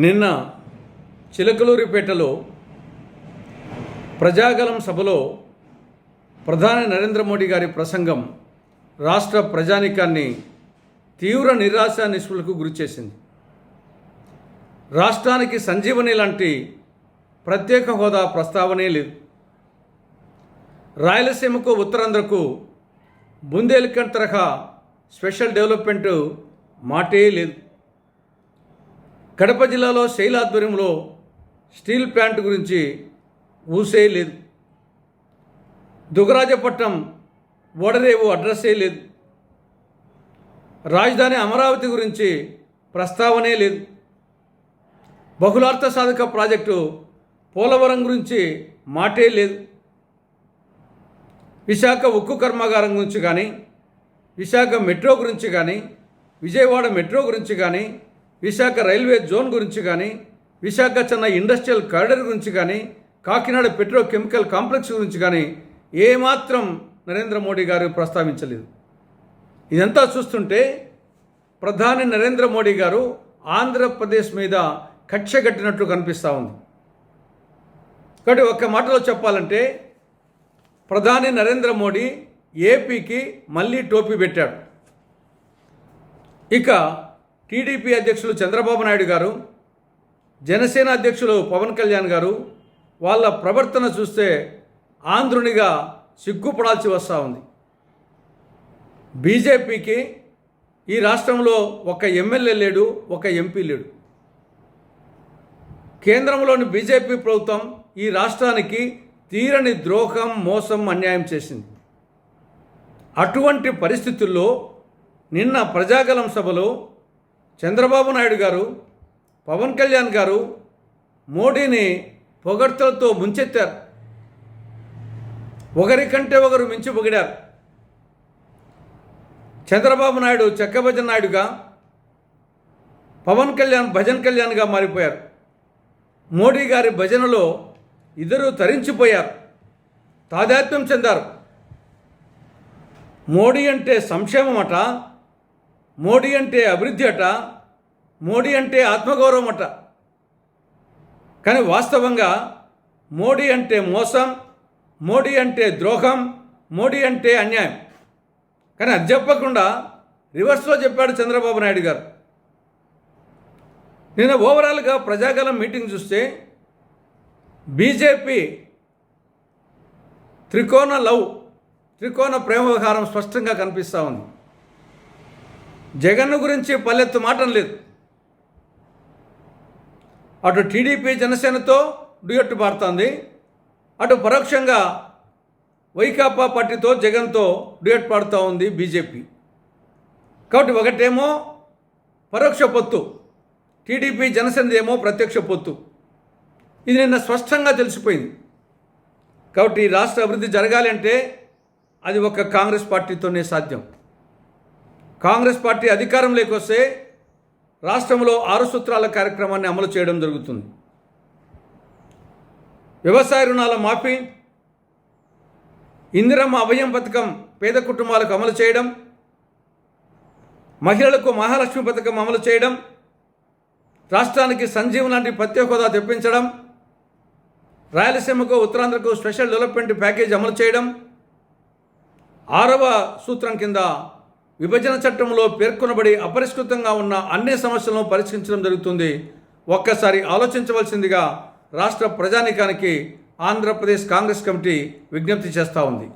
నిన్న చిలకలూరిపేటలో ప్రజాగలం సభలో ప్రధాని నరేంద్ర మోడీ గారి ప్రసంగం రాష్ట్ర ప్రజానీకాన్ని తీవ్ర నిరాశ నిస్పృహలకు గురిచేసింది. రాష్ట్రానికి సంజీవని లాంటి ప్రత్యేక హోదా ప్రస్తావనే లేదు. రాయలసీమకు ఉత్తరాంధ్రకు బుందేల్ఖండ్ తరహా స్పెషల్ డెవలప్మెంట్ మాటే లేదు. కడప జిల్లాలో శైల ఆధ్వర్యంలో స్టీల్ ప్లాంట్ గురించి ఊసే లేదు. దుగరాజపట్నం ఓడరేవు అడ్రస్సే లేదు. రాజధాని అమరావతి గురించి ప్రస్తావనే లేదు. బహుళార్థ సాధక ప్రాజెక్టు పోలవరం గురించి మాటే లేదు. విశాఖ ఉక్కు కర్మాగారం గురించి కానీ, విశాఖ మెట్రో గురించి కానీ, విజయవాడ మెట్రో గురించి కానీ, విశాఖ రైల్వే జోన్ గురించి కానీ, విశాఖ చెన్నై ఇండస్ట్రియల్ కారిడార్ గురించి కానీ, కాకినాడ పెట్రోకెమికల్ కాంప్లెక్స్ గురించి కానీ ఏమాత్రం నరేంద్ర మోడీ గారు ప్రస్తావించలేదు. ఇదంతా చూస్తుంటే ప్రధాని నరేంద్ర మోడీ గారు ఆంధ్రప్రదేశ్ మీద కక్ష కట్టినట్లు కనిపిస్తూ ఉంది. కాబట్టి ఒక్క మాటలో చెప్పాలంటే ప్రధాని నరేంద్ర మోడీ ఏపీకి మళ్ళీ టోపీ పెట్టాడు. ఇక టీడీపీ అధ్యక్షులు చంద్రబాబు నాయుడు గారు, జనసేన అధ్యక్షులు పవన్ కళ్యాణ్ గారు వాళ్ళ ప్రవర్తన చూస్తే ఆంధ్రునిగా సిగ్గుపడాల్సి వస్తూ ఉంది. బీజేపీకి ఈ రాష్ట్రంలో ఒక ఎమ్మెల్యే లేడు, ఒక ఎంపీ లేడు. కేంద్రంలోని బీజేపీ ప్రభుత్వం ఈ రాష్ట్రానికి తీరని ద్రోహం, మోసం, అన్యాయం చేసింది. అటువంటి పరిస్థితుల్లో నిన్న ప్రజాగలం సభలో చంద్రబాబు నాయుడు గారు, పవన్ కళ్యాణ్ గారు మోడీని పొగడ్తలతో ముంచెత్తారు. ఒకరికంటే ఒకరు మించి పొగిడారు. చంద్రబాబు నాయుడు చెక్కభజన్ నాయుడుగా, పవన్ కళ్యాణ్ భజన్ కళ్యాణ్గా మారిపోయారు. మోడీ గారి భజనలో ఇద్దరు తరించిపోయారు, తాదాత్మ్యం చెందారు. మోడీ అంటే సంక్షేమం అట, మోడీ అంటే అభివృద్ధి అట, మోడీ అంటే ఆత్మగౌరవం అట. కానీ వాస్తవంగా మోడీ అంటే మోసం, మోడీ అంటే ద్రోహం, మోడీ అంటే అన్యాయం. కానీ అది చెప్పకుండా రివర్స్లో చెప్పాడు చంద్రబాబు నాయుడు గారు. నిన్న ఓవరాల్గా ప్రజాగలం మీటింగ్ చూస్తే బీజేపీ త్రికోణ ప్రేమ వ్యవహారం స్పష్టంగా కనిపిస్తూ ఉంది. జగన్ గురించి పల్లెత్తు మాటం లేదు. అటు టీడీపీ జనసేనతో డ్యూయట్ పాడుతోంది, అటు పరోక్షంగా వైకాపా పార్టీతో జగన్తో డ్యూయట్ పాడుతూ ఉంది బీజేపీ. కాబట్టి ఒకటేమో పరోక్ష పొత్తు, టీడీపీ జనసేనదేమో ప్రత్యక్ష పొత్తు. ఇది నిన్న స్పష్టంగా తెలిసిపోయింది. కాబట్టి ఈ రాష్ట్ర అభివృద్ధి జరగాలి అంటే అది ఒక కాంగ్రెస్ పార్టీతోనే సాధ్యం. కాంగ్రెస్ పార్టీ అధికారంలోకి వస్తే రాష్ట్రంలో 6 సూత్రాల కార్యక్రమాన్ని అమలు చేయడం జరుగుతుంది. వ్యవసాయ రుణాల మాఫీ, ఇందిరమ్మ అభయం పథకం పేద కుటుంబాలకు అమలు చేయడం, మహిళలకు మహాలక్ష్మి పథకం అమలు చేయడం, రాష్ట్రానికి సంజీవన్ లాంటి ప్రత్యేక హోదా తెప్పించడం, రాయలసీమకు ఉత్తరాంధ్రకు స్పెషల్ డెవలప్మెంట్ ప్యాకేజ్ అమలు చేయడం, 6వ సూత్రం కింద విభజన చట్టంలో పేర్కొనబడి అపరిష్కృతంగా ఉన్న అన్ని సమస్యలను పరిష్కరించడం జరుగుతుంది. ఒక్కసారి ఆలోచించవలసిందిగా రాష్ట్ర ప్రజానీకానికి ఆంధ్రప్రదేశ్ కాంగ్రెస్ కమిటీ విజ్ఞప్తి చేస్తూ ఉంది.